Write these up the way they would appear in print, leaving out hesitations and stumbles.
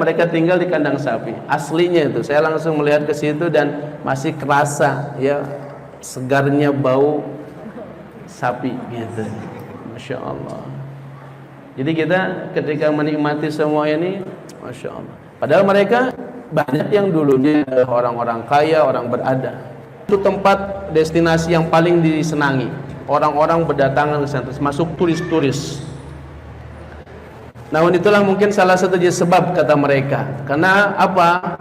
mereka tinggal di kandang sapi. Aslinya itu, saya langsung melihat ke situ dan masih kerasa ya segarnya bau sapi gitu. Masya Allah. Jadi kita ketika menikmati semua ini, Masya Allah. Padahal mereka banyak yang dulunya orang-orang kaya, orang berada. Itu tempat destinasi yang paling disenangi. Orang-orang berdatangan ke sana, termasuk turis-turis. Namun itulah mungkin salah satu sebab kata mereka. Karena apa?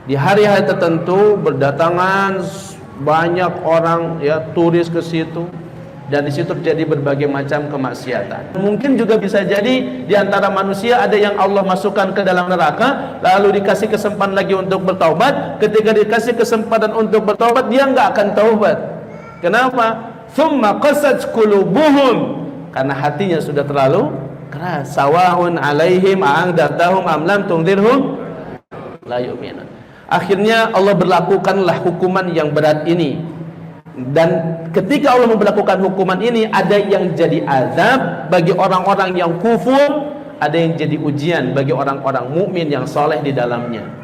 Di hari-hari tertentu berdatangan banyak orang ya turis ke situ. Dan di situ terjadi berbagai macam kemaksiatan. Mungkin juga bisa jadi di antara manusia ada yang Allah masukkan ke dalam neraka, lalu dikasih kesempatan lagi untuk bertaubat. Ketika dikasih kesempatan untuk bertaubat, dia enggak akan taubat. Kenapa? Tsumma qasat qulubuhum, karena hatinya sudah terlalu keras. Sawaun alaihim a'andartahum am lam tunzirhum la yu'minun. Akhirnya Allah berlakukanlah hukuman yang berat ini. Dan ketika Allah memberlakukan hukuman ini, ada yang jadi azab bagi orang-orang yang kufur, ada yang jadi ujian bagi orang-orang mukmin yang soleh di dalamnya.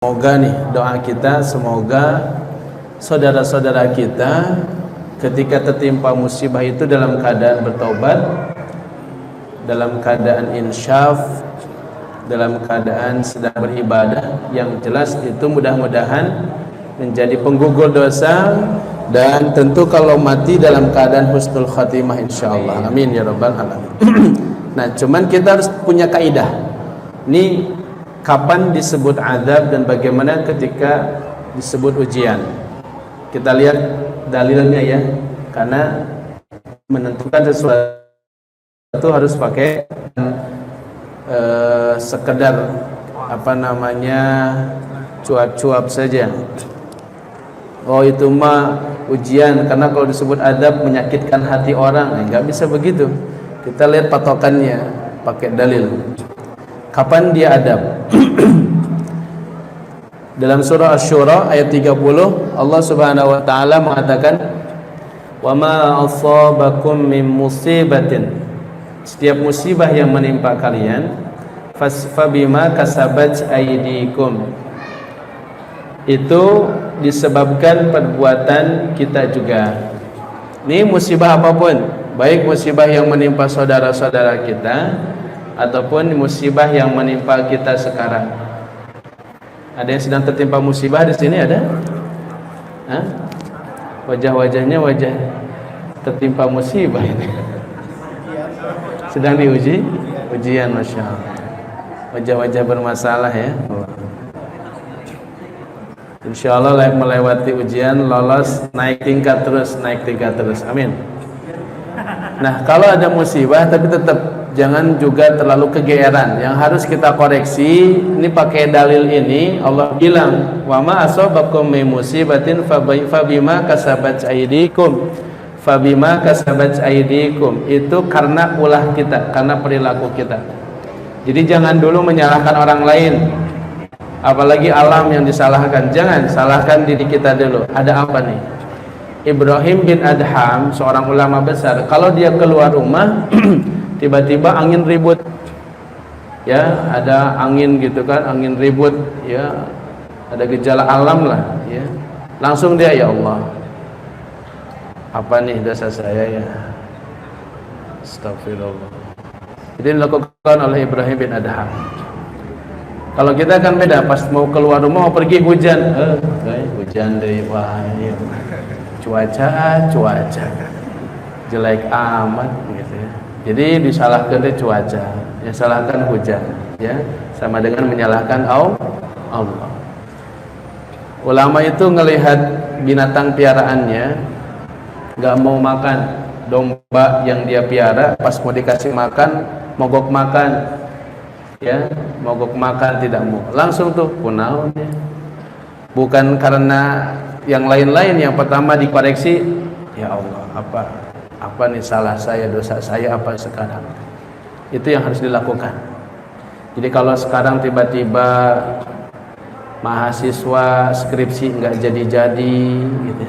Semoga nih doa kita, semoga saudara-saudara kita ketika tertimpa musibah itu dalam keadaan bertobat, dalam keadaan insyaf, dalam keadaan sedang beribadah. Yang jelas itu mudah-mudahan menjadi penggugur dosa, dan tentu kalau mati dalam keadaan husnul khatimah insyaallah. Amin ya rabbal alamin. Nah, cuman kita harus punya kaidah. Ini kapan disebut azab dan bagaimana ketika disebut ujian. Kita lihat dalilnya ya, karena menentukan sesuatu harus pakai sekedar apa namanya cuap-cuap saja. Oh itu mah ujian, karena kalau disebut azab menyakitkan hati orang. Nggak bisa begitu. Kita lihat patokannya, pakai dalil. Kapan dia adab? Dalam surah Asy-Syura ayat 30, Allah Subhanahu wa taala mengatakan, "Wa ma asabakum min musibatin." Setiap musibah yang menimpa kalian, fasfabima kasabat aydikum. Itu disebabkan perbuatan kita juga. Ini musibah apapun, baik musibah yang menimpa saudara-saudara kita ataupun musibah yang menimpa kita sekarang. Ada yang sedang tertimpa musibah di sini, ada? Hah? Wajah-wajahnya wajah tertimpa musibah ini. Sedang diuji, ujian, masya Allah. Wajah-wajah bermasalah ya. Insya Allah melewati ujian, lolos, naik tingkat terus, amin. Nah, kalau ada musibah tapi tetap jangan juga terlalu kegeeran. Yang harus kita koreksi, ini pakai dalil ini, Allah bilang, "Wa ma asabakum min musibatin fabima kasabat aydikum." Fabima kasabat aydikum, itu karena ulah kita, karena perilaku kita. Jadi jangan dulu menyalahkan orang lain, apalagi alam yang disalahkan. Jangan salahkan diri kita dulu. Ada apa nih? Ibrahim bin Adham, seorang ulama besar, kalau dia keluar rumah tiba-tiba angin ribut, ya ada angin gitu kan, angin ribut, ya ada gejala alam lah, ya langsung dia, ya Allah, apa nih dosa saya ya, astagfirullah. Jadi dilakukan oleh Ibrahim bin Adham. Kalau kita kan beda, pas mau keluar rumah mau pergi hujan, hujan dari wah ya. cuaca jelek amat gitu ya. Jadi disalahkan deh cuaca, ya salahkan hujan, ya sama dengan menyalahkan Allah. Ulama itu ngelihat binatang piaraannya nggak mau makan, domba yang dia piara pas mau dikasih makan mogok makan, ya mogok makan tidak mau, langsung tuh punahnya. Bukan karena yang lain-lain. Yang pertama dikoreksi, ya Allah, apa nih salah saya, dosa saya apa sekarang? Itu yang harus dilakukan. Jadi kalau sekarang tiba-tiba mahasiswa skripsi nggak jadi-jadi gitu,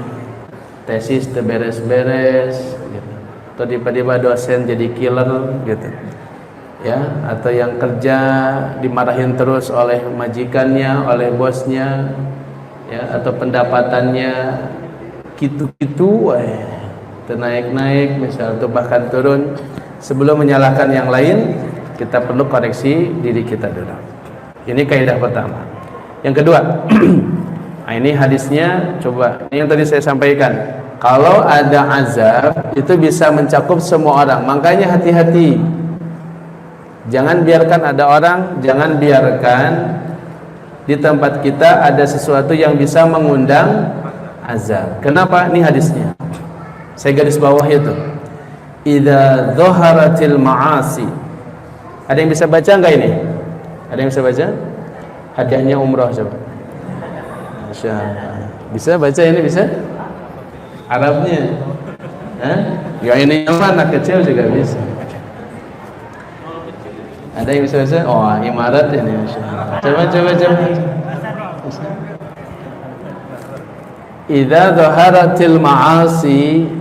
tesis terberes-beres gitu, atau tiba-tiba dosen jadi killer gitu ya, atau yang kerja dimarahin terus oleh majikannya, oleh bosnya ya, atau pendapatannya gitu-gitu naik-naik misal, atau bahkan turun. Sebelum menyalahkan yang lain, kita perlu koreksi diri kita dulu. Ini kaidah pertama. Yang kedua, nah ini hadisnya, coba ini yang tadi saya sampaikan, kalau ada azab itu bisa mencakup semua orang. Makanya hati-hati, jangan biarkan ada orang, jangan biarkan di tempat kita ada sesuatu yang bisa mengundang azab. Kenapa? Ini hadisnya, saya garis bawah itu, idza dhaharatil ma'asi. Ada yang bisa baca enggak ini? Ada yang bisa baca? Hadiahnya umroh coba. Masya Allah. Bisa baca ini, bisa? Arabnya? Ya ini anak kecil juga bisa. Ada yang bisa baca? Oh, imarat ini, Masya Allah. Coba. Idza dhaharatil ma'asi,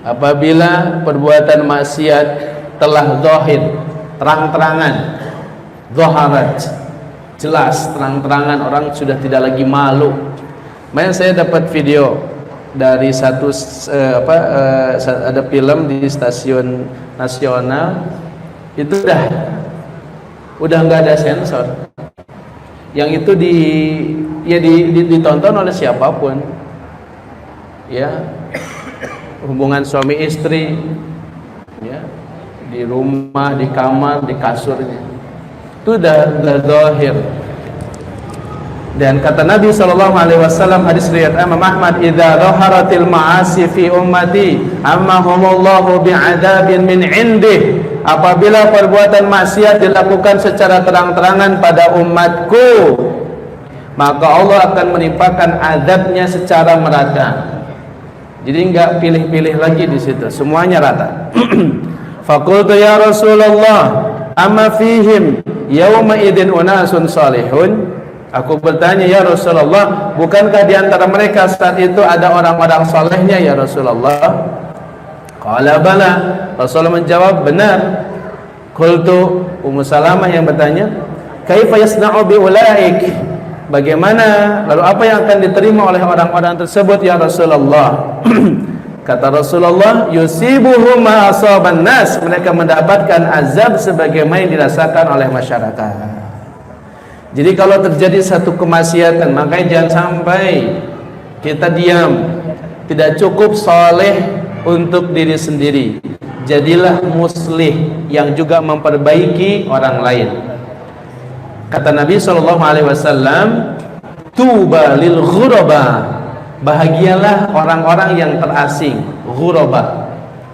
apabila perbuatan maksiat telah zahir, terang-terangan, zaharat, jelas, terang-terangan, orang sudah tidak lagi malu. Makanya saya dapat video dari ada film di stasiun nasional, itu udah nggak ada sensor. Yang itu ditonton oleh siapapun, ya, hubungan suami istri, ya, di rumah, di kamar, di kasurnya, itu udah zahir. Dan kata Nabi SAW, hadis riwayat Imam Ahmad, idza dhaharatil ma'asi fi ummati ammahumullahu bi'adzabin min indih. Apabila perbuatan maksiat dilakukan secara terang-terangan pada umatku, maka Allah akan menimpakan azabnya secara merata. Jadi enggak pilih-pilih lagi di situ, semuanya rata. Faqultu ya Rasulullah, amma fihim yawma idzin unasun salihun. Aku bertanya, ya Rasulullah, bukankah di antara mereka saat itu ada orang-orang salehnya ya Rasulullah? Qala bala. Rasulullah menjawab, benar. Qultu, Ummu Salamah yang bertanya, kaifa yasna'u bi ulaik? Bagaimana, lalu apa yang akan diterima oleh orang-orang tersebut ya Rasulullah? Kata Rasulullah, yusibuhum ma asaban nas, mereka mendapatkan azab sebagaimana yang dirasakan oleh masyarakat. Jadi kalau terjadi satu kemaksiatan, makanya jangan sampai kita diam. Tidak cukup soleh untuk diri sendiri, jadilah muslih yang juga memperbaiki orang lain. Kata Nabi SAW, tuba lil ghuraba, bahagialah orang-orang yang terasing. Ghuraba,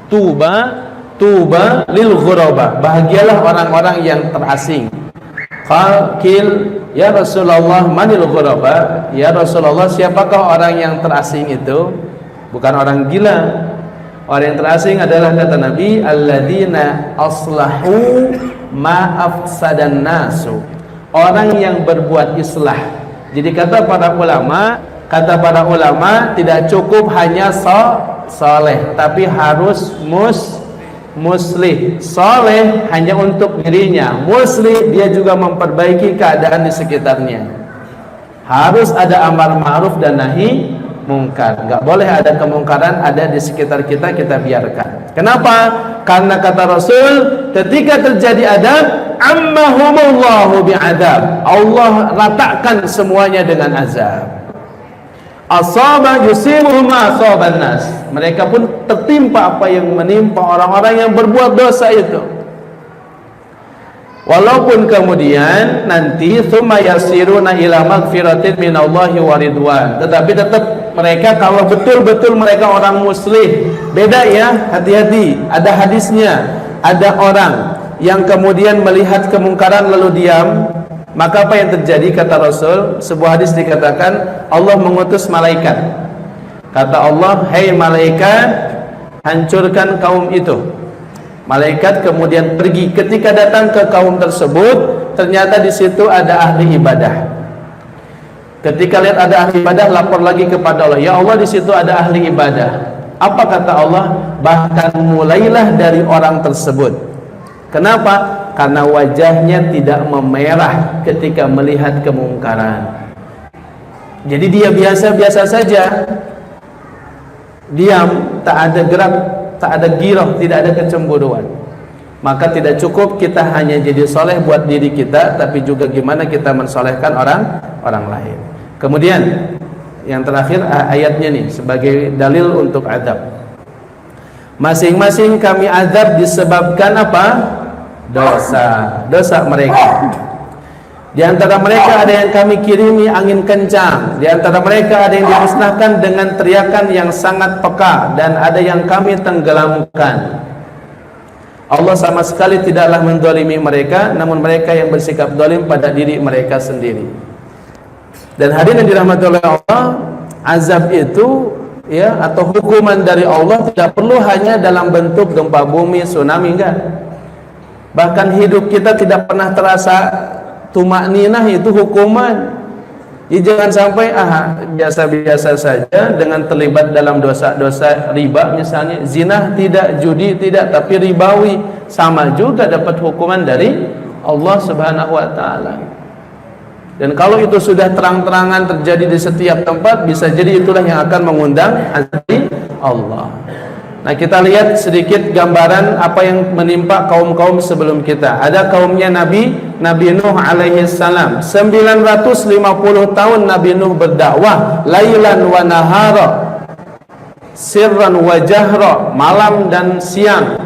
tuba lil ghuraba, bahagialah orang-orang yang terasing. Qil ya Rasulullah, manil ghuraba? Ya Rasulullah, siapakah orang yang terasing itu? Bukan orang gila. Orang yang terasing adalah, kata Nabi, alladzina aslahu ma afsadan nasu, orang yang berbuat islah. Jadi kata para ulama tidak cukup hanya soleh, tapi harus muslih. Soleh hanya untuk dirinya, muslih dia juga memperbaiki keadaan di sekitarnya. Harus ada amar ma'ruf dan nahi mungkar. Enggak boleh ada kemungkaran ada di sekitar kita, kita biarkan. Kenapa? Karena kata Rasul, ketika terjadi adab, ammahumullahu bi'adab, Allah ratakan semuanya dengan azab. Asaba yusibuhum ma asaban nas, mereka pun tertimpa apa yang menimpa orang-orang yang berbuat dosa itu. Walaupun kemudian nanti tsumma yasiruna ila magfiratin minallahi wa ridwan, tetapi tetap mereka, kalau betul-betul mereka orang muslih, beda ya, hati-hati. Ada hadisnya, ada orang yang kemudian melihat kemungkaran lalu diam, maka apa yang terjadi? Kata Rasul, sebuah hadis dikatakan Allah mengutus malaikat Kata Allah, "Hei malaikat, hancurkan kaum itu." Malaikat kemudian pergi. Ketika datang ke kaum tersebut, ternyata di situ ada ahli ibadah. Ketika lihat ada ahli ibadah, lapor lagi kepada Allah, "Ya Allah, di situ ada ahli ibadah." Apa kata Allah? Bahkan mulailah dari orang tersebut. Kenapa? Karena wajahnya tidak memerah ketika melihat kemungkaran. Jadi dia biasa-biasa saja, diam, tak ada gerak, tak ada girah, tidak ada kecemburuan. Maka tidak cukup kita hanya jadi soleh buat diri kita, tapi juga gimana kita mensolehkan orang lain. Kemudian yang terakhir ayatnya nih sebagai dalil untuk azab. Masing-masing kami azab disebabkan apa? Dosa mereka. Di antara mereka ada yang kami kirimi angin kencang, di antara mereka ada yang dimusnahkan dengan teriakan yang sangat peka, dan ada yang kami tenggelamkan. Allah sama sekali tidaklah mendolimi mereka, namun mereka yang bersikap dolim pada diri mereka sendiri. Dan hadirin yang dirahmati oleh Allah, azab itu ya, atau hukuman dari Allah tidak perlu hanya dalam bentuk gempa bumi, tsunami, enggak. Bahkan hidup kita tidak pernah terasa tumakninah, itu hukuman. Jadi jangan sampai biasa-biasa saja dengan terlibat dalam dosa-dosa riba, misalnya zina tidak, judi tidak, tapi ribawi, sama juga dapat hukuman dari Allah Subhanahu wa taala. Dan kalau itu sudah terang-terangan terjadi di setiap tempat, bisa jadi itulah yang akan mengundang azab Allah. Nah, kita lihat sedikit gambaran apa yang menimpa kaum-kaum sebelum kita. Ada kaumnya Nabi Nuh alaihi salam. 950 tahun Nabi Nuh berdakwah, lailan wa nahara, sirran wa jahra, malam dan siang,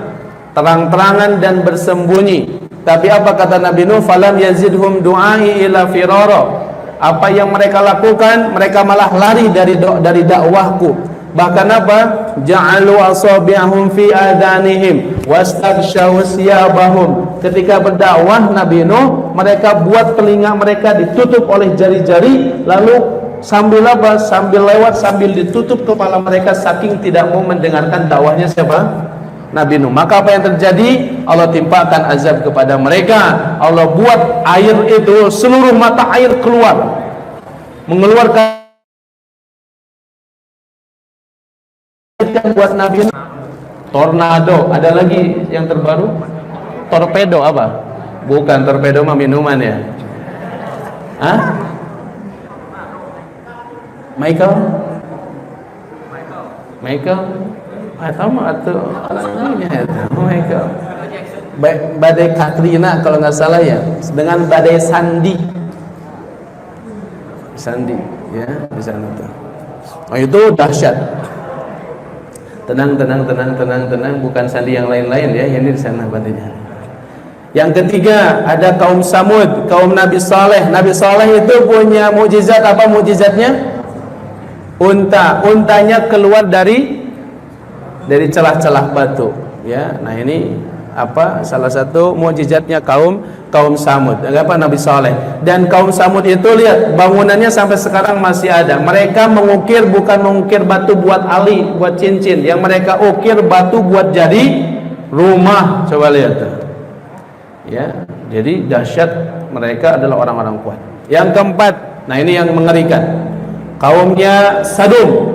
terang-terangan dan bersembunyi. Tapi apa kata Nabi Nuh? Falam yazidhum du'ai ila firara. Apa yang mereka lakukan, mereka malah lari dari dakwahku. Bahkan apa? Ja'alu asabi'ahum fi adanihim wastaghshaw siyabahum. Ketika berdakwah Nabi Nuh, mereka buat telinga mereka ditutup oleh jari-jari, lalu sambil apa? Sambil lewat, sambil ditutup kepala mereka, saking tidak mau mendengarkan dakwahnya siapa? Nabi Nuh. Maka apa yang terjadi? Allah timpakan azab kepada mereka. Allah buat air itu, seluruh mata air keluar, mengeluarkan buat Nabi Nuh. Tornado, ada lagi yang terbaru, torpedo. Apa? Bukan, torpedo mah minuman ya. Michael atau Michael. Badai Katrina kalau nggak salah ya, dengan badai Sandy ya di sana tuh. Oh, itu dahsyat. Tenang, bukan Sandy yang lain-lain ya, ini di sana badainya. Yang ketiga ada kaum Samud, kaum Nabi Saleh. Nabi Saleh itu punya mukjizat. Apa mukjizatnya? Untanya keluar dari celah-celah batu ya. Nah, ini apa salah satu mukjizatnya kaum Samud. Apa Nabi Saleh. Dan kaum Samud itu lihat bangunannya sampai sekarang masih ada. Mereka mengukir, bukan mengukir batu buat ali, buat cincin. Yang mereka ukir batu buat jadi rumah. Coba lihat tuh. Ya, jadi dahsyat, mereka adalah orang-orang kuat. Yang keempat, nah ini yang mengerikan. Kaumnya Sadum.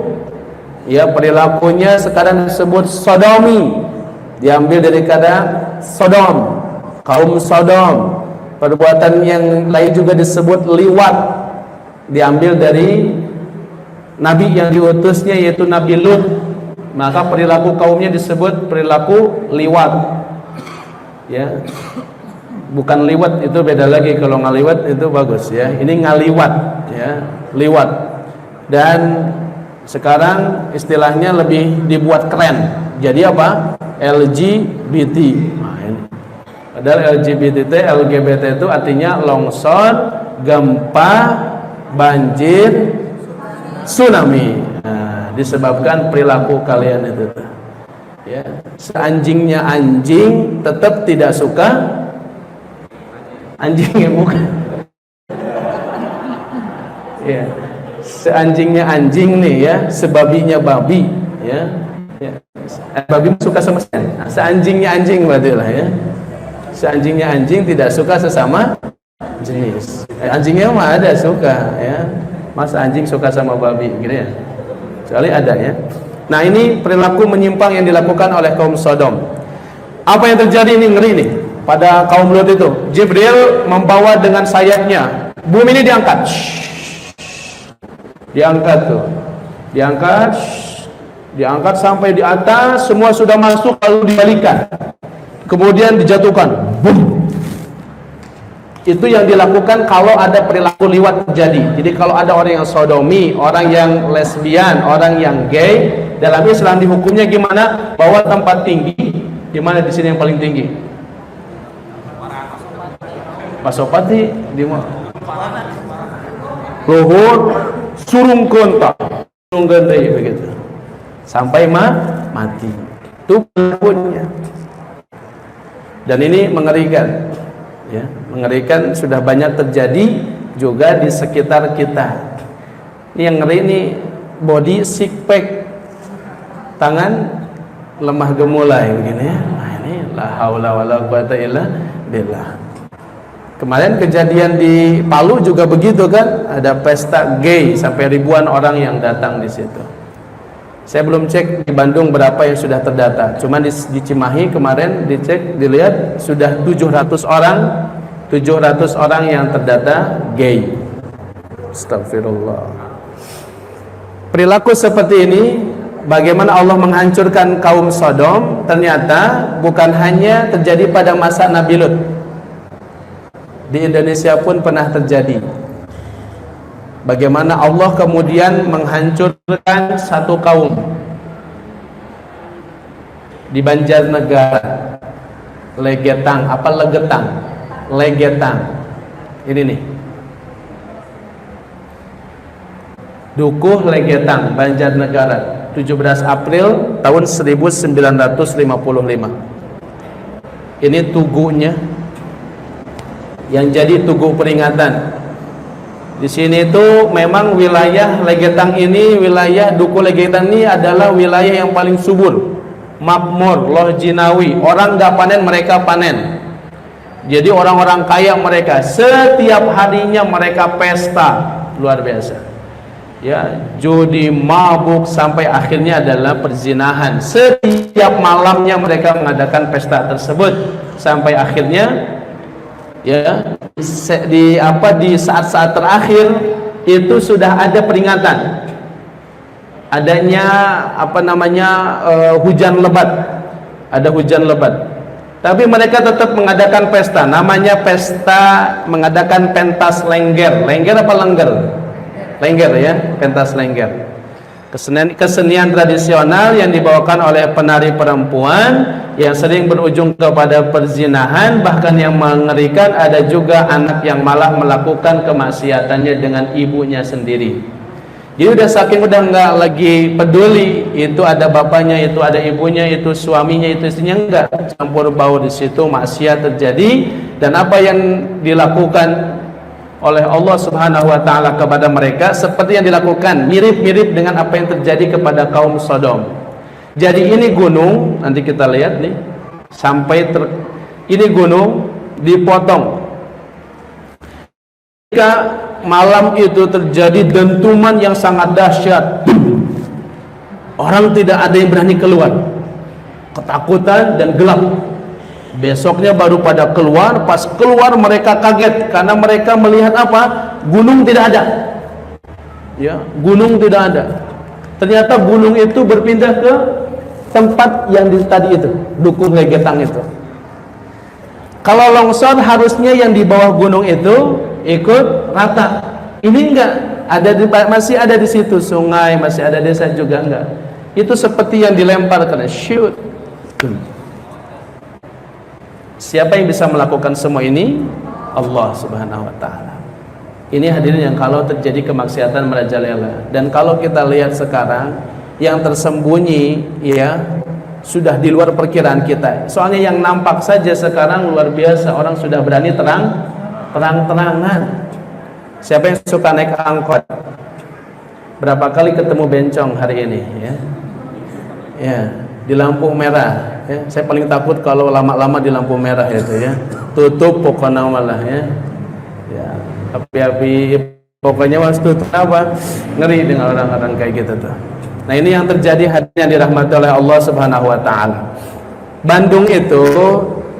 Ya, perilakunya sekarang disebut Sodomi, diambil dari kata Sodom, kaum Sodom. Perbuatan yang lain juga disebut liwat, diambil dari nabi yang diutusnya yaitu Nabi Lut. Maka perilaku kaumnya disebut perilaku liwat ya. Bukan liwat, itu beda lagi. Kalau ngaliwat itu bagus ya, ini ngaliwat ya, liwat. Dan sekarang istilahnya lebih dibuat keren. Jadi apa? LGBT. Nah, ini. Padahal LGBT itu artinya longsor, gempa, banjir, tsunami. Nah, disebabkan perilaku kalian itu. Ya, seanjingnya anjing tetap tidak suka anjingnya bukan. Ya. seanjingnya anjing nih ya, sebabinya babi ya. Babi suka sama seanjingnya anjing berarti lah ya. Seanjingnya anjing tidak suka sesama jenis. Anjingnya mah ada suka ya. Masa anjing suka sama babi gitu ya. Sekali ada ya. Nah, ini perilaku menyimpang yang dilakukan oleh kaum Sodom. Apa yang terjadi ini ngeri nih pada kaum Lut itu. Jibril membawa dengan sayapnya, bumi ini diangkat. Diangkat tuh. Diangkat sampai di atas, semua sudah masuk lalu dibalikan. Kemudian dijatuhkan. Boom. Itu yang dilakukan kalau ada perilaku liwat terjadi. Jadi kalau ada orang yang sodomi, orang yang lesbian, orang yang gay, dalam Islam dihukumnya gimana? Bawa tempat tinggi. Di mana di sini yang paling tinggi? Pasopati di mana? Luhur, surung kontak, surung gandai begitu. Sampai mati. Itu perilakunya. Dan ini mengerikan. Ya, mengerikan, sudah banyak terjadi juga di sekitar kita. Ini yang ngeri nih, body six pack, tangan lemah gemulai begini ya. Nah, ini la haula wala quwata illa billah. Kemarin kejadian di Palu juga begitu kan, ada pesta gay sampai ribuan orang yang datang di situ. Saya belum cek di Bandung berapa yang sudah terdata. Cuman di Cimahi kemarin dicek, dilihat sudah 700 orang yang terdata gay. Astagfirullah. Perilaku seperti ini, bagaimana Allah menghancurkan kaum Sodom, ternyata bukan hanya terjadi pada masa Nabi Lut. Di Indonesia pun pernah terjadi. Bagaimana Allah kemudian menghancurkan satu kaum di Banjarnegara, Legetang, apa Legetang? Legetang. Ini nih. Dukuh Legetang, Banjarnegara, 17 April tahun 1955. Ini tugunya yang jadi tugu peringatan. Di sini itu memang wilayah Legetang ini, wilayah Dukuh Legetang ini adalah wilayah yang paling subur, makmur, loh jinawi. Orang nggak panen, mereka panen. Jadi orang-orang kaya mereka, setiap harinya mereka pesta luar biasa. Ya, judi, mabuk, sampai akhirnya adalah perzinahan. Setiap malamnya mereka mengadakan pesta tersebut sampai akhirnya ya di saat-saat terakhir itu sudah ada peringatan adanya hujan lebat, ada hujan lebat, tapi mereka tetap mengadakan pesta, namanya pesta mengadakan pentas lengger. Lengger apa lengger? Lengger ya, pentas lengger. Kesenian tradisional yang dibawakan oleh penari perempuan yang sering berujung kepada perzinahan. Bahkan yang mengerikan, ada juga anak yang malah melakukan kemaksiatannya dengan ibunya sendiri. Jadi udah nggak lagi peduli itu ada bapaknya, itu ada ibunya, itu suaminya, itu istrinya, enggak, campur baur di situ, maksiat terjadi. Dan apa yang dilakukan oleh Allah Subhanahu wa taala kepada mereka seperti yang dilakukan, mirip-mirip dengan apa yang terjadi kepada kaum Sodom. Jadi ini gunung, nanti kita lihat nih, ini gunung dipotong. Ketika malam itu terjadi dentuman yang sangat dahsyat, orang tidak ada yang berani keluar, ketakutan dan gelap. Besoknya baru pada keluar. Pas keluar mereka kaget karena mereka melihat apa? Gunung tidak ada. Ya, gunung tidak ada. Ternyata gunung itu berpindah ke tempat yang tadi itu, Dukuh Legetang itu. Kalau longsor harusnya yang di bawah gunung itu ikut rata. Ini enggak, masih ada di situ sungai, masih ada desa juga enggak. Itu seperti yang dilempar karena shoot. Siapa yang bisa melakukan semua ini? Allah Subhanahu wa taala. Ini hadirin yang kalau terjadi kemaksiatan merajalela. Dan kalau kita lihat sekarang yang tersembunyi ya sudah di luar perkiraan kita. Soalnya yang nampak saja sekarang luar biasa, orang sudah berani terang-terangan. Siapa yang suka naik angkot? Berapa kali ketemu bencong hari ini ya? Ya, di lampu merah ya. Saya paling takut kalau lama-lama di lampu merah itu ya. Tutup pokoknya malah ya. Ya, api-api pokoknya waktu tutup apa? Ngeri dengan orang-orang kayak gitu tuh. Nah, ini yang terjadi hadirin yang dirahmati oleh Allah Subhanahu wa taala. Bandung itu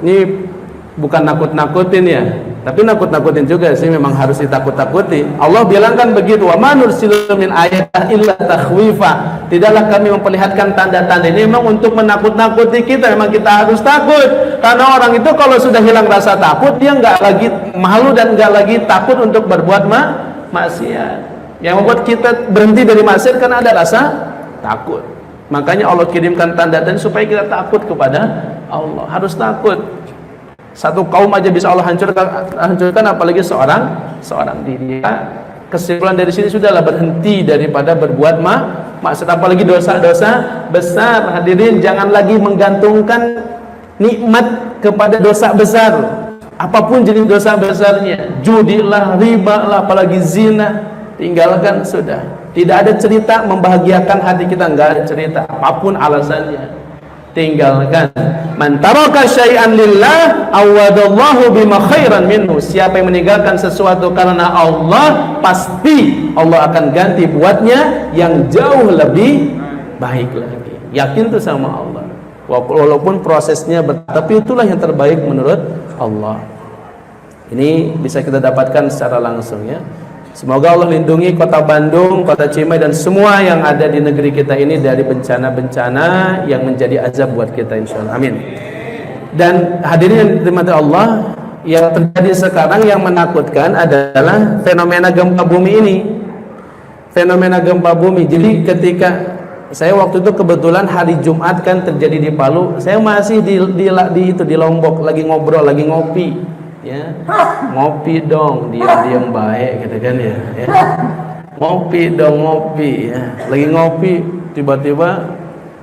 ini bukan nakut-nakutin ya, tapi nakut-nakutin juga sih, memang harus ditakut-takuti. Allah bilang kan begitu, wa ma nursilu min ayatin illa takhwifa. Tidaklah kami memperlihatkan tanda-tanda ini memang untuk menakut-nakuti kita. Memang kita harus takut, karena orang itu kalau sudah hilang rasa takut, dia nggak lagi malu dan nggak lagi takut untuk berbuat maksiat. Yang membuat kita berhenti dari maksiat karena ada rasa takut. Makanya Allah kirimkan tanda-tanda supaya kita takut kepada Allah. Harus takut. Satu kaum aja bisa Allah hancurkan apalagi seorang diri. Kesimpulan dari sini sudahlah, berhenti daripada berbuat maksiat, apalagi dosa-dosa besar. Hadirin, jangan lagi menggantungkan nikmat kepada dosa besar. Apapun jenis dosa besarnya, judi lah, riba lah, apalagi zina, tinggalkan sudah. Tidak ada cerita membahagiakan hati kita, enggak ada cerita, apapun alasannya, tinggalkan. Man taraka syai'an lillah awadallahu bima khairan minhu. Siapa yang meninggalkan sesuatu karena Allah, pasti Allah akan ganti buatnya yang jauh lebih baik lagi. Yakin tuh sama Allah. Walaupun prosesnya tapi itulah yang terbaik menurut Allah. Ini bisa kita dapatkan secara langsung ya. Semoga Allah lindungi kota Bandung, kota Cimahi, dan semua yang ada di negeri kita ini dari bencana-bencana yang menjadi azab buat kita, insyaallah. Amin. Dan hadirin yang dirahmati Allah, yang terjadi sekarang yang menakutkan adalah fenomena gempa bumi ini. Fenomena gempa bumi. Jadi ketika saya waktu itu kebetulan hari Jumat kan terjadi di Palu, saya masih di Lombok, lagi ngobrol, lagi ngopi. Ya, ngopi dong, diam-diam baik gitu kan ya, ya. Ngopi dong, ngopi ya. Lagi ngopi, tiba-tiba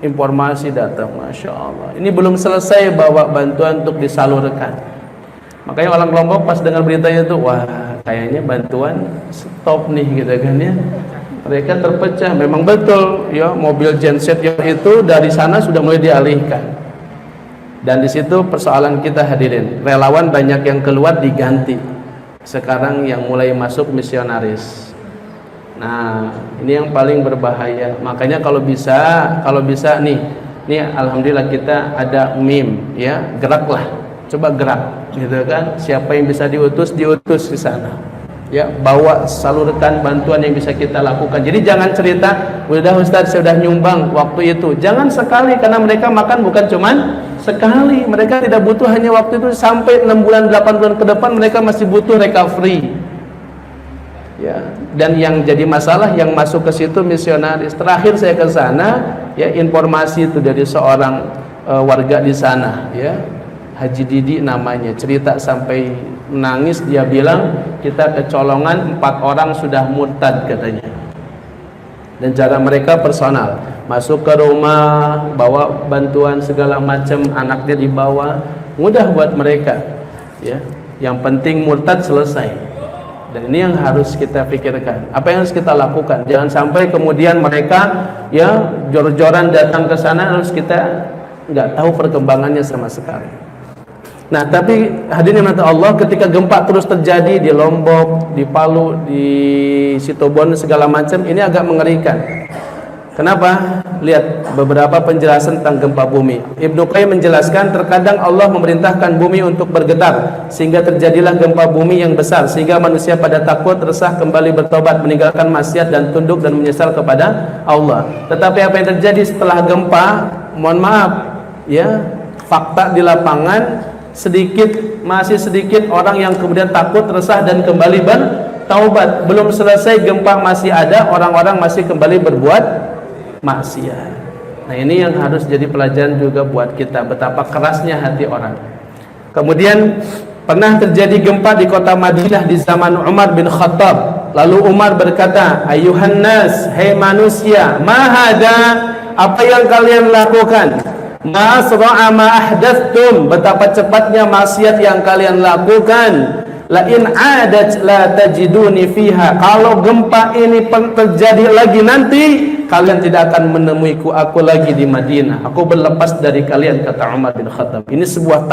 informasi datang, Masya Allah, ini belum selesai bawa bantuan untuk disalurkan. Makanya orang Lombok pas dengar beritanya itu, wah kayaknya bantuan stop nih gitu kan ya. Mereka terpecah. Memang betul ya, mobil genset yang itu dari sana sudah mulai dialihkan. Dan di situ persoalan kita hadirin, relawan banyak yang keluar diganti. Sekarang yang mulai masuk misionaris. Nah, ini yang paling berbahaya. Makanya kalau bisa nih alhamdulillah kita ada meme ya, geraklah. Coba gerak gitu kan. Siapa yang bisa diutus ke sana. Ya, bawa, salurkan bantuan yang bisa kita lakukan. Jadi jangan cerita, udah Ustaz saya sudah nyumbang waktu itu. Jangan sekali, karena mereka makan bukan cuman sekali. Mereka tidak butuh hanya waktu itu, sampai 6 bulan 8 bulan ke depan mereka masih butuh recovery. Ya, dan yang jadi masalah yang masuk ke situ misionaris. Terakhir saya ke sana, ya informasi itu dari seorang warga di sana, ya. Haji Didi namanya, cerita sampai menangis. Dia bilang kita kecolongan 4 orang sudah murtad katanya. Dan cara mereka personal, masuk ke rumah, bawa bantuan segala macam, anaknya dibawa, mudah buat mereka. Ya, yang penting murtad selesai. Dan ini yang harus kita pikirkan. Apa yang harus kita lakukan? Jangan sampai kemudian mereka ya jor-joran datang ke sana, harus kita nggak tahu perkembangannya sama sekali. Nah, tapi hadirin yang Allah, ketika gempa terus terjadi di Lombok, di Palu, di Situbondo segala macam, ini agak mengerikan. Kenapa? Lihat beberapa penjelasan tentang gempa bumi. Ibnu Qayyim menjelaskan, terkadang Allah memerintahkan bumi untuk bergetar sehingga terjadilah gempa bumi yang besar, sehingga manusia pada takut, resah, kembali bertobat, meninggalkan maksiat dan tunduk dan menyesal kepada Allah. Tetapi apa yang terjadi setelah gempa, mohon maaf ya, fakta di lapangan masih sedikit orang yang kemudian takut, resah dan kembali bertaubat. Belum selesai gempa masih ada orang-orang masih kembali berbuat maksiat. Nah, ini yang harus jadi pelajaran juga buat kita, betapa kerasnya hati orang. Kemudian pernah terjadi gempa di kota Madinah di zaman Umar bin Khattab. Lalu Umar berkata, "Ayuhan nas, hai manusia, ma hada, apa yang kalian lakukan? Ma asra'a ma ahdatstum, betapa cepatnya maksiat yang kalian lakukan. la in adat la tajiduni fiha. Kalau gempa ini terjadi lagi nanti, kalian tidak akan menemuiku aku lagi di Madinah. Aku berlepas dari kalian, kata Umar bin Khattab. Ini sebuah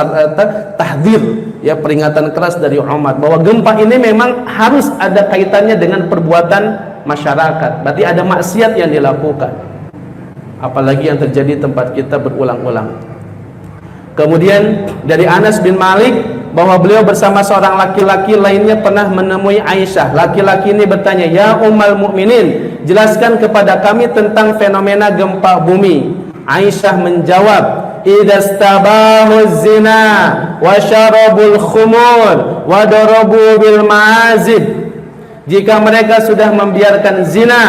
tahdzir, ya, peringatan keras dari Umar bahwa gempa ini memang harus ada kaitannya dengan perbuatan masyarakat. Berarti ada maksiat yang dilakukan. Apalagi yang terjadi di tempat kita berulang-ulang. Kemudian dari Anas bin Malik bahwa beliau bersama seorang laki-laki lainnya pernah menemui Aisyah. Laki-laki ini bertanya, "Ya Ummul Mukminin, jelaskan kepada kami tentang fenomena gempa bumi." Aisyah menjawab, "Idastabahu zina wa syarabul khumur wa darabu bil ma'azib." Jika mereka sudah membiarkan zina,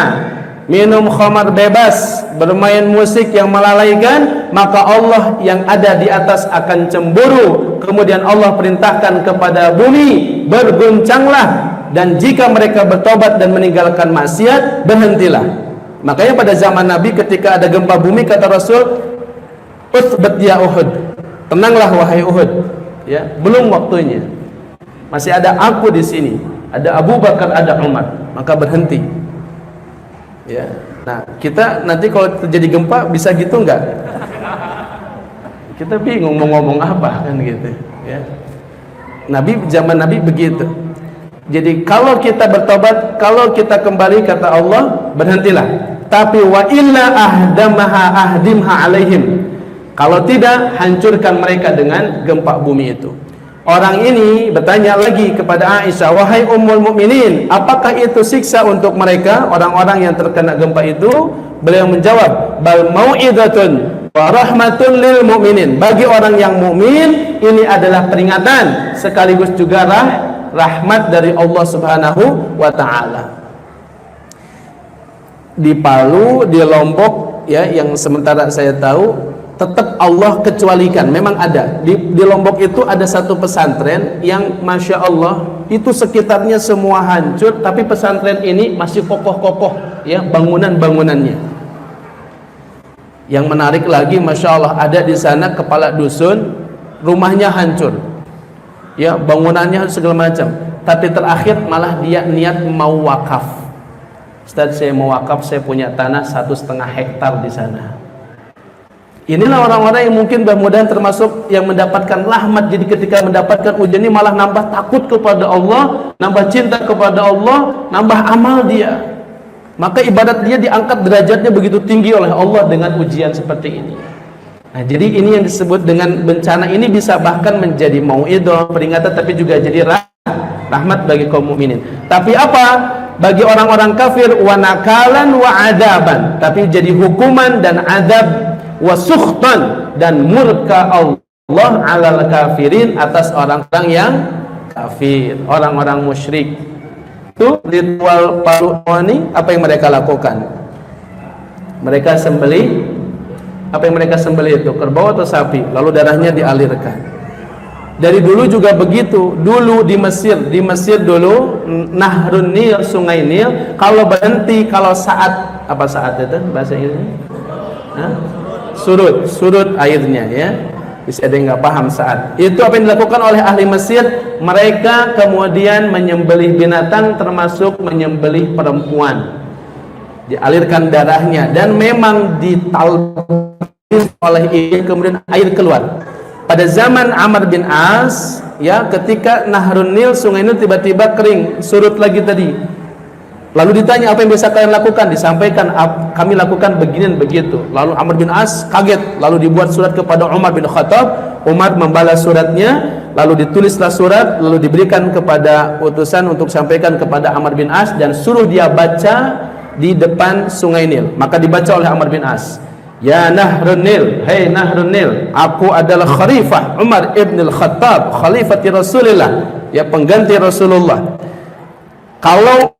minum khamar bebas, bermain musik yang melalaikan, maka Allah yang ada di atas akan cemburu. Kemudian Allah perintahkan kepada bumi, berguncanglah, dan jika mereka bertobat dan meninggalkan maksiat, berhentilah. Makanya pada zaman Nabi ketika ada gempa bumi, kata Rasul, "Uthbat ya Uhud, tenanglah wahai Uhud." Ya, belum waktunya. Masih ada aku di sini, ada Abu Bakar, ada Umar, maka berhenti. Ya, nah kita nanti kalau terjadi gempa bisa gitu enggak? Kita bingung mau ngomong apa kan gitu. Ya, zaman Nabi begitu. Jadi kalau kita bertobat, kalau kita kembali, kata Allah, berhentilah. Tapi wa illa ahdimha alaihim. Kalau tidak, hancurkan mereka dengan gempa bumi itu. Orang ini bertanya lagi kepada Aisyah, "Wahai Ummul Mukminin, apakah itu siksa untuk mereka, orang-orang yang terkena gempa itu?" Beliau menjawab, "Bal mau'idatun wa rahmatun lil mu'minin." Bagi orang yang mukmin ini adalah peringatan sekaligus juga rahmat dari Allah Subhanahu wa taala. Di Palu, di Lombok, ya, yang sementara saya tahu, tetap Allah kecualikan. Memang ada di Lombok itu ada satu pesantren yang Masya Allah itu sekitarnya semua hancur, tapi pesantren ini masih kokoh-kokoh, ya, bangunan-bangunannya. Yang menarik lagi, Masya Allah, ada di sana kepala dusun, rumahnya hancur, ya, bangunannya segala macam, tapi terakhir malah dia niat mau wakaf. Ustaz, saya mau wakaf, saya punya tanah 1,5 hektar di sana. Inilah orang-orang yang mungkin mudah-mudahan termasuk yang mendapatkan rahmat. Jadi ketika mendapatkan ujian ini malah nambah takut kepada Allah, nambah cinta kepada Allah, nambah amal dia. Maka ibadat dia diangkat derajatnya begitu tinggi oleh Allah dengan ujian seperti ini. Nah, jadi ini yang disebut dengan bencana ini bisa bahkan menjadi mau'idah, peringatan, tapi juga jadi rahmat bagi kaum mukminin. Tapi apa? Bagi orang-orang kafir, wa nakalan wa adaban, tapi jadi hukuman dan adab, wa sukhtan, dan murka Allah alal kafirin, atas orang-orang yang kafir, orang-orang musyrik. Itu ritual Palu ini apa yang mereka lakukan? Mereka sembelih, apa yang mereka sembelih itu? Kerbau atau sapi, lalu darahnya dialirkan. Dari dulu juga begitu. Dulu di Mesir dulu Nahrun Nil, Sungai Nil, kalau berhenti, kalau saat apa saat itu bahasa Inggrisnya? Surut airnya, ya. Bisa ada yang nggak paham saat. Itu apa yang dilakukan oleh ahli Mesir. Mereka kemudian menyembelih binatang, termasuk menyembelih perempuan. Dialirkan darahnya dan memang ditalbis oleh ini, kemudian air keluar. Pada zaman Amr bin As, ya, ketika Nahrun Nil, Sungai Nil tiba-tiba kering, surut lagi tadi. Lalu ditanya, apa yang bisa kalian lakukan? Disampaikan, kami lakukan beginian begitu. Lalu Amr bin As kaget, lalu dibuat surat kepada Umar bin Khattab. Umar membalas suratnya, lalu ditulislah surat, lalu diberikan kepada utusan untuk sampaikan kepada Amr bin As, dan suruh dia baca di depan Sungai Nil. Maka dibaca oleh Amr bin As, "Ya Nahrun Nil, hei Nahrun Nil, aku adalah Khalifah Umar ibn al-Khattab, Khalifati Rasulullah, ya, pengganti Rasulullah. Kalau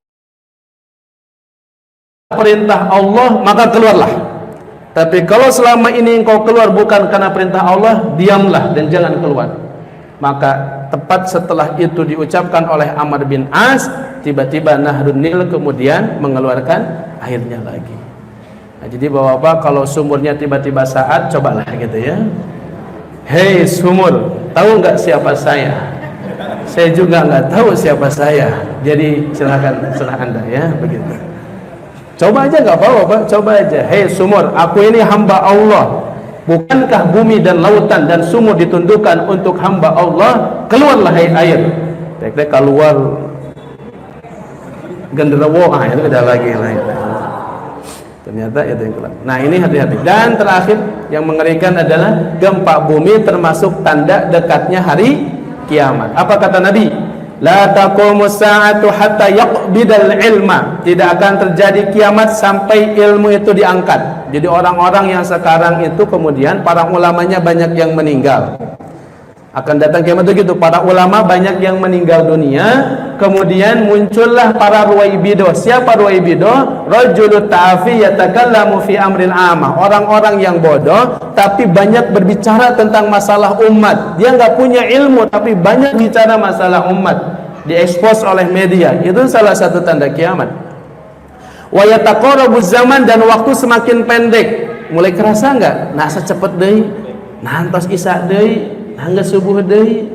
perintah Allah, maka keluarlah. Tapi kalau selama ini engkau keluar bukan karena perintah Allah, diamlah dan jangan keluar." Maka tepat setelah itu diucapkan oleh Amr bin As, tiba-tiba Nahrun Nil kemudian mengeluarkan airnya lagi. Nah, jadi bapak-bapak, kalau sumurnya tiba-tiba saat, cobalah gitu, ya. "Hei sumur, tahu nggak siapa saya? Saya juga nggak tahu siapa saya. Jadi silakan serah Anda ya, begitu. Coba aja nggak apa-apa, Pak. Coba aja. Hei sumur, aku ini hamba Allah. Bukankah bumi dan lautan dan sumur ditundukkan untuk hamba Allah? Keluarlah hai air. Tek-tek keluar genderuwo, itu beda lagi lah. Ternyata itu yang keluar. Nah ini hati-hati. Dan terakhir yang mengerikan adalah gempa bumi termasuk tanda dekatnya hari kiamat. Apa kata Nabi? La taqumus sa'atu hatta yaqbidal ilma. Tidak akan terjadi kiamat sampai ilmu itu diangkat. Jadi orang-orang yang sekarang itu kemudian para ulamanya banyak yang meninggal. Akan datang kiamat itu gitu, para ulama banyak yang meninggal dunia, kemudian muncullah para ruwaibido. Siapa ruwaibido? Rajulut ta'afi yatakallamu fi amril amah. Orang-orang yang bodoh tapi banyak berbicara tentang masalah umat. Dia nggak punya ilmu tapi banyak bicara masalah umat, diekspos oleh media. Itu salah satu tanda kiamat. Wa yataqarabuz zaman, dan waktu semakin pendek. Mulai kerasa nggak? Nah secepat deui, nah antos isya deui, nangga subuh deui,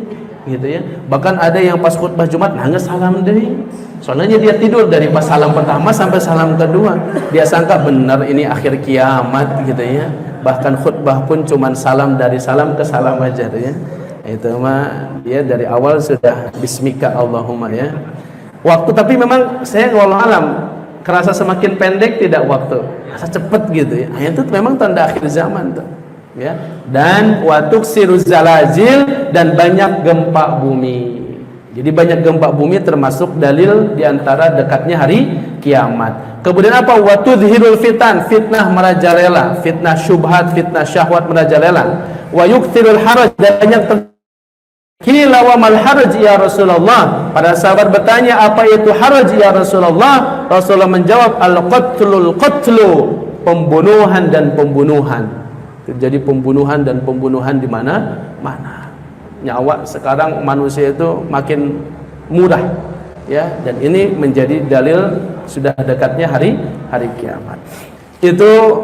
gitu ya. Bahkan ada yang pas khutbah Jumat nangga salam deui. Soalnya dia tidur dari pas salam pertama sampai salam kedua. Dia sangka benar ini akhir kiamat gitu ya. Bahkan khutbah pun cuman salam dari salam ke salam aja tuh ya. Itu mah dia dari awal sudah bismika Allahumma ya. Waktu tapi memang saya wallahu alam kerasa semakin pendek tidak waktu. Rasa cepet gitu ya. Itu memang tanda akhir zaman tuh. Ya, dan watuksiruz zalazil, dan banyak gempa bumi. Jadi banyak gempa bumi termasuk dalil diantara dekatnya hari kiamat. Kemudian apa? Watudhirul fitan, fitnah merajalela, fitnah syubhat, fitnah syahwat merajalela. Wa yukthirul haraj, dan banyak Qila wa mal haraj ya Rasulullah. Para sahabat bertanya, apa itu haraj ya Rasulullah? Rasulullah menjawab, al-qatlul qatlu, pembunuhan dan pembunuhan. Terjadi pembunuhan dan pembunuhan di mana-mana. Nyawa sekarang manusia itu makin murah, ya, dan ini menjadi dalil sudah dekatnya hari kiamat. Itu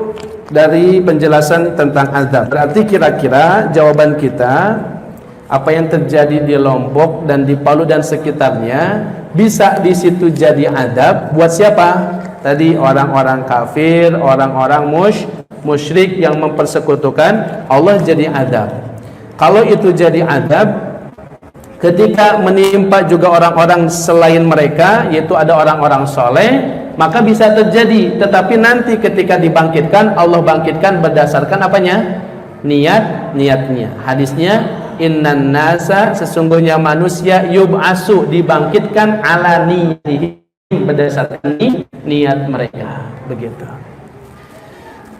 dari penjelasan tentang azab. Berarti kira-kira jawaban kita, apa yang terjadi di Lombok dan di Palu dan sekitarnya bisa di situ jadi azab buat siapa? Tadi orang-orang kafir, orang-orang musyrik yang mempersekutukan Allah, jadi azab. Kalau itu jadi azab, ketika menimpa juga orang-orang selain mereka, yaitu ada orang-orang soleh, maka bisa terjadi. Tetapi nanti ketika dibangkitkan, Allah bangkitkan berdasarkan apanya? Niatnya. Hadisnya, innan nasa, sesungguhnya manusia, yub'asu, dibangkitkan ala niyatihim, berdasarkan niat mereka. Begitu.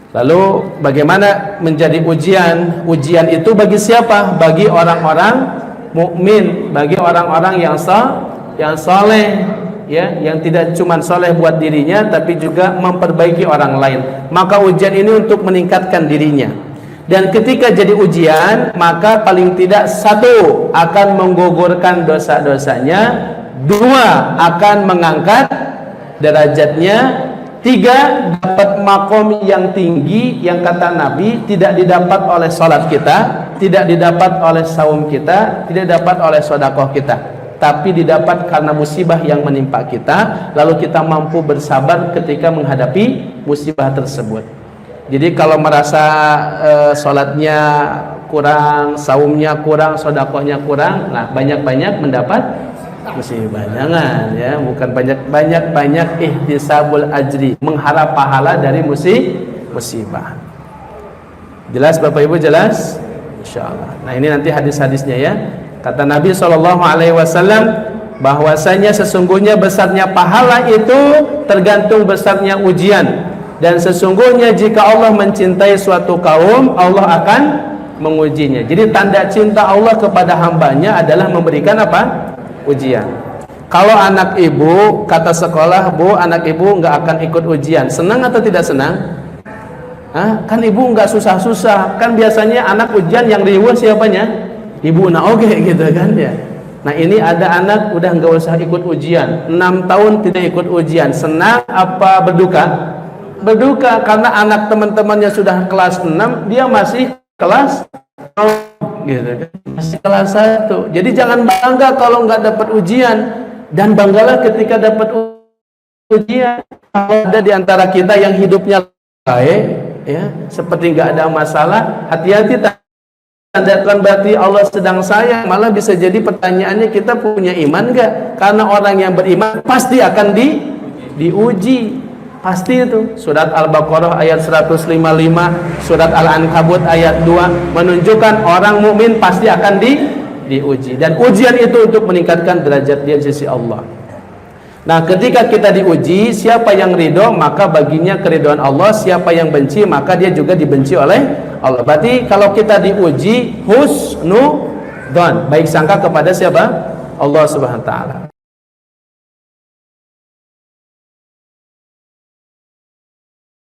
Lalu bagaimana menjadi ujian? Ujian itu bagi siapa? Bagi orang-orang mukmin, bagi orang-orang yang saleh, ya, yang tidak cuma saleh buat dirinya tapi juga memperbaiki orang lain. Maka ujian ini untuk meningkatkan dirinya. Dan ketika jadi ujian, maka paling tidak satu, akan menggugurkan dosa-dosanya, dua, akan mengangkat derajatnya, tiga, dapat makom yang tinggi yang kata Nabi tidak didapat oleh salat kita, tidak didapat oleh saum kita, tidak didapat oleh sedekah kita, tapi didapat karena musibah yang menimpa kita, lalu kita mampu bersabar ketika menghadapi musibah tersebut. Jadi kalau merasa salatnya kurang, saumnya kurang, sedekahnya kurang, nah banyak-banyak mendapat musibah. Jangan ya, bukan banyak ihtisabul ajri, mengharap pahala dari musibah. Jelas Bapak Ibu, jelas? Insyaallah. Nah ini nanti hadis-hadisnya ya. Kata Nabi SAW bahwasanya sesungguhnya besarnya pahala itu tergantung besarnya ujian, dan sesungguhnya jika Allah mencintai suatu kaum, Allah akan mengujinya. Jadi tanda cinta Allah kepada hambanya adalah memberikan apa? Ujian. Kalau anak ibu kata sekolah, bu, anak ibu nggak akan ikut ujian, senang atau tidak senang? Kan ibu nggak susah-susah. Kan biasanya anak ujian yang riweuh siapanya? Ibu na oge gitu kan ya. Nah ini ada anak udah nggak usah ikut ujian, 6 tahun tidak ikut ujian, senang apa berduka? Berduka, karena anak teman-temannya sudah kelas 6, dia masih kelas 0 gitu kan. Masih kelas 1. Jadi jangan bangga kalau nggak dapat ujian, dan banggalah ketika dapat ujian. Kalau ada di antara kita yang hidupnya baik, ya, seperti nggak ada masalah, hati-hati, tanda berarti Allah sedang sayang. Malah bisa jadi pertanyaannya, kita punya iman nggak? Karena orang yang beriman pasti akan diuji. Pasti itu. Surat Al-Baqarah ayat 155, surat Al-Ankabut ayat 2 menunjukkan orang mukmin pasti akan diuji, dan ujian itu untuk meningkatkan derajat dia di sisi Allah. Nah, ketika kita diuji, siapa yang ridho maka baginya keridhaan Allah, siapa yang benci maka dia juga dibenci oleh Allah. Berarti kalau kita diuji, husnudzon, baik sangka kepada siapa? Allah Subhanahu wa taala.